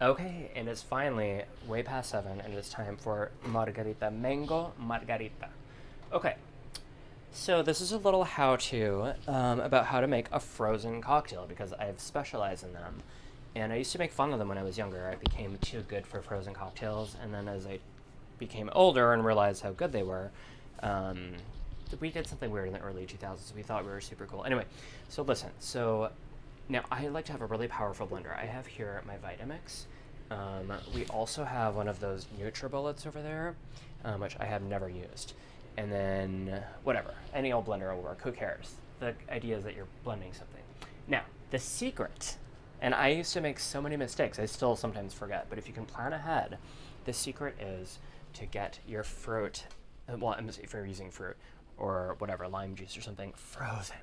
Okay, and it's finally way past 7, and it's time for margarita, mango margarita. Okay, so this is a little how-to about how to make a frozen cocktail because I've specialized in them, and I used to make fun of them when I was younger. I became too good for frozen cocktails, and then as I became older and realized how good they were, um, we did something weird in the early 2000s. We thought we were super cool. Anyway, so listen. So now I like to have a really powerful blender. I have here my Vitamix. We also have one of those NutriBullets over there, which I have never used. And then whatever, any old blender will work. Who cares? The idea is that you're blending something. Now, the secret, and I used to make so many mistakes. I still sometimes forget, but if you can plan ahead, the secret is to get your fruit. Well, if you're using fruit or whatever, lime juice or something, frozen.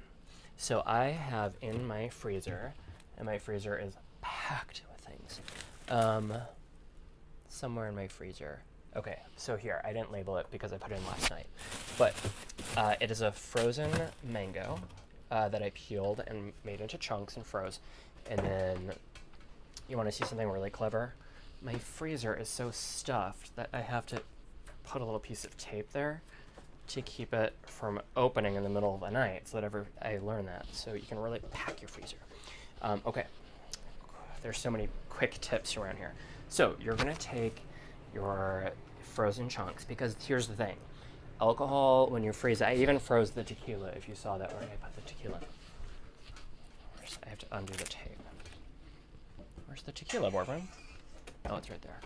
So I have in my freezer, and my freezer is packed with things. Somewhere in my freezer. Okay, so here, I didn't label it because I put it in last night. But it is a frozen mango that I peeled and made into chunks and froze. And then, you want to see something really clever? My freezer is so stuffed that I have to put a little piece of tape there to keep it from opening in the middle of the night so that I learn that. So you can really pack your freezer. Okay, there's so many quick tips around here. So you're gonna take your frozen chunks because here's the thing. Alcohol, when you freeze it, I even froze the tequila if you saw that where I put the tequila. I have to undo the tape. Where's the tequila, boyfriend? Oh, it's right there.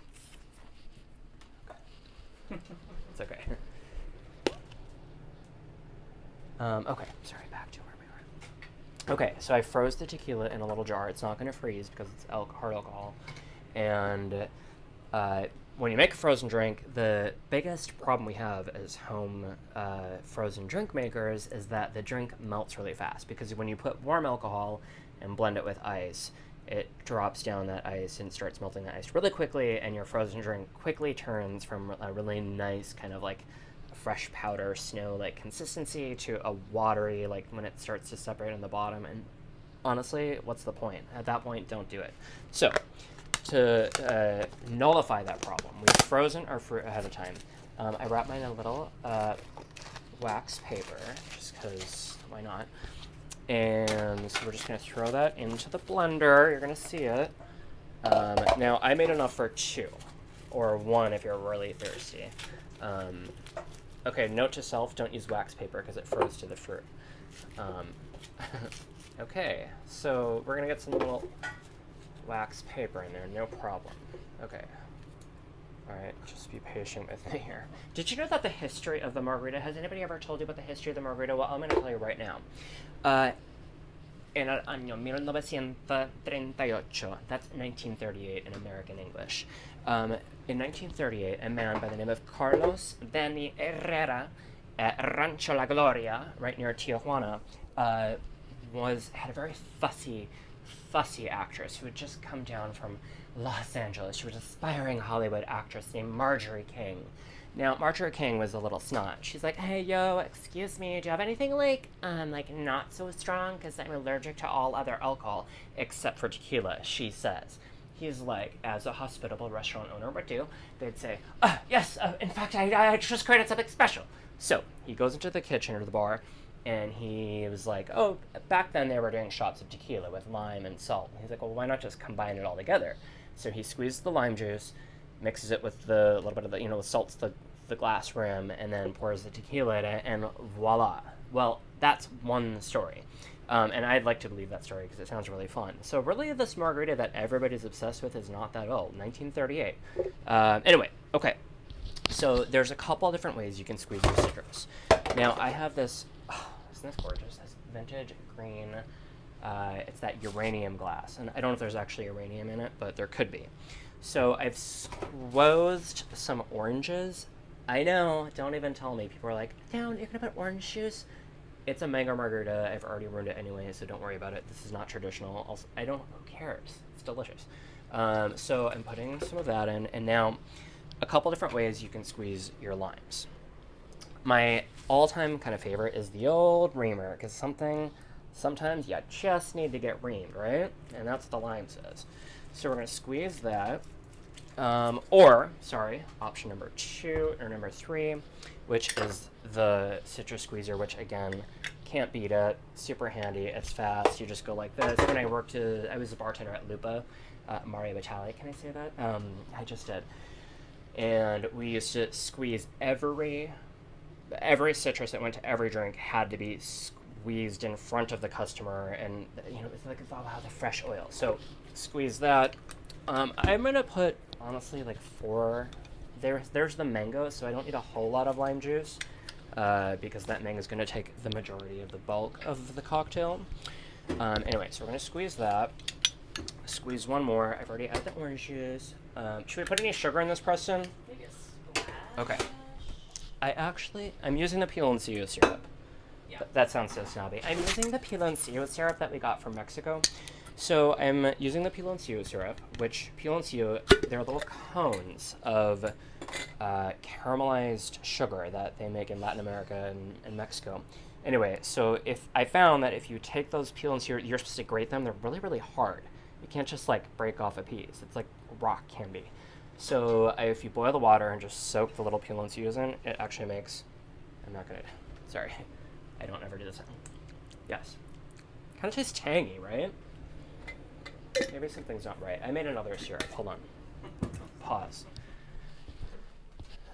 Okay. It's okay. Okay, sorry, back to where we were. Okay, so I froze the tequila in a little jar. It's not going to freeze because it's hard alcohol. And when you make a frozen drink, the biggest problem we have as home frozen drink makers is that the drink melts really fast because when you put warm alcohol and blend it with ice, it drops down that ice and starts melting the ice really quickly, and your frozen drink quickly turns from a really nice kind of like fresh powder snow like consistency to a watery like when it starts to separate on the bottom. And honestly, what's the point? At that point, don't do it. So to nullify that problem, we've frozen our fruit ahead of time. I wrap mine in a little wax paper just because why not. And so we're just going to throw that into the blender. You're going to see it. Now, I made enough for 2, or 1 if you're really thirsty. Okay, note to self, don't use wax paper because it froze to the fruit. Okay, so we're going to get some little wax paper in there, no problem. Okay. All right, just be patient with me here. Did you know that the history of the margarita, has anybody ever told you about the history of the margarita? Well, I'm going to tell you right now. En el año 1938, that's 1938 in American English. In 1938, a man by the name of Carlos Benny Herrera at Rancho La Gloria, right near Tijuana, had a very fussy actress who had just come down from Los Angeles. She was an aspiring Hollywood actress named Marjorie King. Now, Marjorie King was a little snot. She's like, hey, yo, excuse me, do you have anything like not so strong? Because I'm allergic to all other alcohol except for tequila, she says. He's like, as a hospitable restaurant owner would do, they'd say, yes, in fact, I just created something special. So he goes into the kitchen or the bar, and he was like, oh, back then they were doing shots of tequila with lime and salt. And he's like, well, why not just combine it all together? So he squeezes the lime juice, mixes it with the little bit of the, salts the glass rim, and then pours the tequila in it, and voila. Well, that's one story. And I'd like to believe that story because it sounds really fun. So really, this margarita that everybody's obsessed with is not that old, 1938. Anyway, okay. So there's a couple different ways you can squeeze your citrus. Now, I have this, isn't this gorgeous? This vintage green, it's that uranium glass. And I don't know if there's actually uranium in it, but there could be. So I've squoezed some oranges. I know, don't even tell me. People are like, down, you're gonna put orange juice? It's a mango margarita. I've already ruined it anyway, so don't worry about it. This is not traditional. Also, who cares? It's delicious. So I'm putting some of that in, and now a couple different ways you can squeeze your limes. My all-time kind of favorite is the old reamer, because sometimes you just need to get reamed, right? And that's what the lime says. So we're going to squeeze that. Option number 2 or number 3, which is the citrus squeezer, which again, can't beat it. Super handy. It's fast. You just go like this. When I was a bartender at Lupa, Mario Batali. Can I say that? I just did. And we used to squeeze every citrus that went to every drink had to be squeezed in front of the customer, and it's like the fresh oil. So squeeze that. I'm gonna put honestly like 4. There's the mango, so I don't need a whole lot of lime juice because that mango is gonna take the majority of the bulk of the cocktail. Anyway, so we're gonna squeeze that. Squeeze one more. I've already added the orange juice. Should we put any sugar in this, Preston? Maybe a splash. Okay. I'm using the peel and see syrup. Yeah. That sounds so snobby. I'm using the peel and see syrup that we got from Mexico. So I'm using the peel and see syrup, which peel and see, they're little cones of caramelized sugar that they make in Latin America and Mexico. Anyway, so I found that if you take those peel and see, you're supposed to grate them. They're really, really hard. You can't just like break off a piece. It's like rock candy. So if you boil the water and just soak the little peel and see in, it actually makes. Sorry, I don't ever do this. Yes, kind of tastes tangy, right? Maybe something's not right. I made another syrup. Hold on. Pause.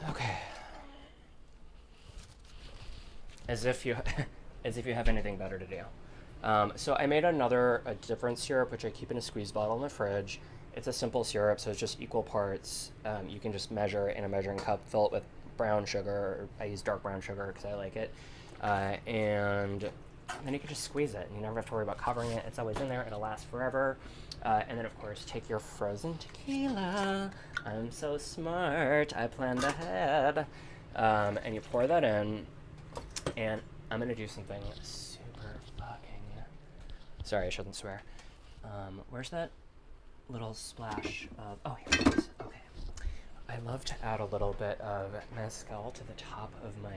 Okay. As if you have anything better to do. So I made a different syrup, which I keep in a squeeze bottle in the fridge. It's a simple syrup, so it's just equal parts. You can just measure in a measuring cup, fill it with brown sugar. I use dark brown sugar because I like it. And then you can just squeeze it, and you never have to worry about covering it. It's always in there. It'll last forever. And then, of course, take your frozen tequila. I'm so smart. I planned ahead. And you pour that in, and I'm going to do something super fucking... Sorry, I shouldn't swear. Where's that little splash of... Oh, here it is. Okay. I love to add a little bit of mezcal to the top of my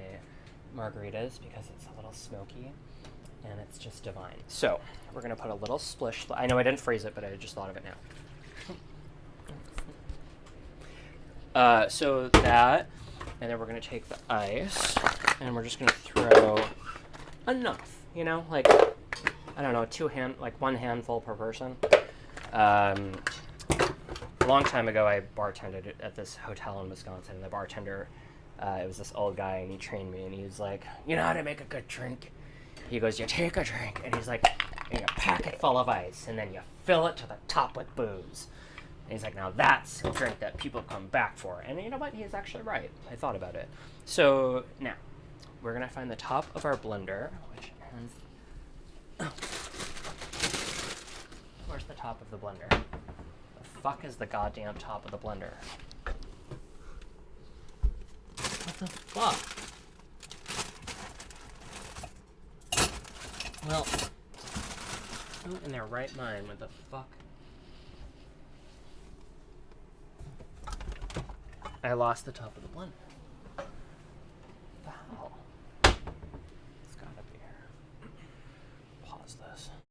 margaritas because it's a little smoky. And it's just divine. So, we're going to put a little splish. I know I didn't freeze it, but I just thought of it now. So that, and then we're going to take the ice, and we're just going to throw enough, like, I don't know, one handful per person. A long time ago, I bartended at this hotel in Wisconsin, and the bartender, it was this old guy, and he trained me, and he was like, you know how to make a good drink? He goes, you take a drink, and he's like, and you pack it full of ice, and then you fill it to the top with booze. And he's like, now that's a drink that people come back for. And you know what? He's actually right. I thought about it. So now, we're going to find the top of our blender, which has... Where's the top of the blender? The fuck is the goddamn top of the blender? What the fuck? Well, who in their right mind would the fuck? I lost the top of the blender.